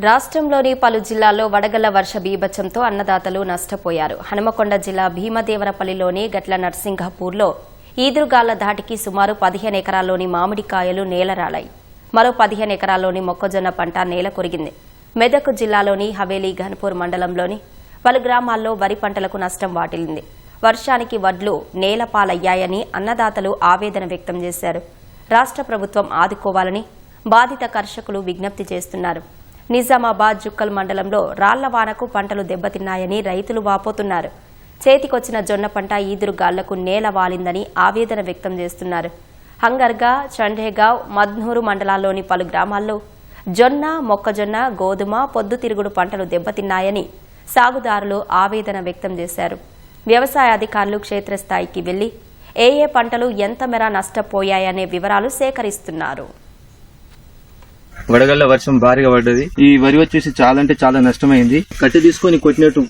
రాష్ట్రంలోని పలు జిల్లాల్లో వడగళ్ల వర్ష బీభత్సంతో అన్నదాతలు నష్టపోయారు. హనుమకొండ జిల్లా భీమదేవరపల్లిలోని గట్ల నర్సింగపూర్లో ఈదురుగాళ్ల ధాటికి సుమారు 15 ఎకరాల్లోని మామిడికాయలు నేలరాలాయి. మరో 15 ఎకరాల్లోని మొక్కజొన్న పంట నేల కొరిగింది. మెదక్ జిల్లాలోని హవేలీ ఘన్పూర్ మండలంలోని పలు గ్రామాల్లో వరి పంటలకు నష్టం వాటిల్లింది. వర్షానికి వడ్లు నేలపాలయ్యాయని అన్నదాతలు ఆవేదన వ్యక్తం చేశారు. రాష్ట్ర ప్రభుత్వం ఆదుకోవాలని బాధిత కర్షకులు విజ్ఞప్తి చేస్తున్నారు. నిజామాబాద్ జుక్కల్ మండలంలో రాళ్ల వానకు పంటలు దెబ్బతిన్నాయని రైతులు వాపోతున్నారు. చేతికొచ్చిన జొన్న పంట ఈదురుగాళ్లకు నేల వాలిందని ఆవేదన వ్యక్తం చేస్తున్నారు. హంగర్గా, చండేగావ్, మద్నూరు మండలాల్లోని పలు గ్రామాల్లో జొన్న, మొక్కజొన్న, గోధుమ, పొద్దుతిరుగుడు పంటలు దెబ్బతిన్నాయని సాగుదారులు ఆవేదన వ్యక్తం చేశారు. వ్యవసాయ అధికారులు క్షేత్రస్థాయికి వెళ్లి ఏ పంటలు ఎంత మేర నష్టపోయాయనే వివరాలు సేకరిస్తున్నారు. వడగళ్ల వర్షం భారీగా పడ్డది. ఈ వరి వచ్చేసి చాలా అంటే చాలా నష్టమైంది. కట్టి తీసుకొని కొట్టినట్టు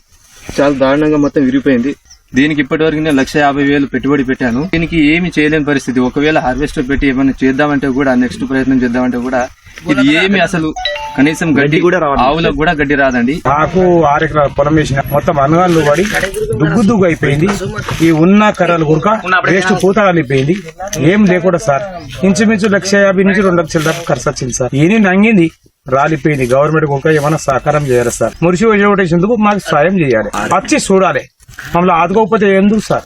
చాలా దారుణంగా మొత్తం విరిగిపోయింది. దీనికి ఇప్పటివరకు నేను 1,50,000 పెట్టుబడి పెట్టాను. దీనికి ఏమి చేయలేని పరిస్థితి. ఒకవేళ హార్వెస్టర్ పెట్టి ఏమైనా చేద్దామంటే కూడా నెక్స్ట్ ప్రయత్నం చేద్దామంటే కూడా ఇది ఏమి అసలు కనీసం గడ్డి కూడా ఆవులకు కూడా గడ్డి రాదండి. నాకు 6 ఎకరాల పొలం వేసిన మొత్తం అనగాళ్ళు పడి దుగ్గు అయిపోయింది. ఈ ఉన్న కర్రలు గురక వేస్ట్ పూత కలిపోయింది. ఏం లేకుండా సార్ ఇంచుమించు 1,50,000 నుంచి 2 లక్షల దాకా ఖర్చు వచ్చింది సార్. ఏని నంగింది రాలిపోయింది. గవర్నమెంట్ ఒక ఏమైనా సహకారం చేయాలి సార్. మురిసి వేసేందుకు మాకు సాయం చేయాలి. వచ్చి చూడాలి. మమ్మల్ని ఆదుకోకపోతే ఎందుకు సార్.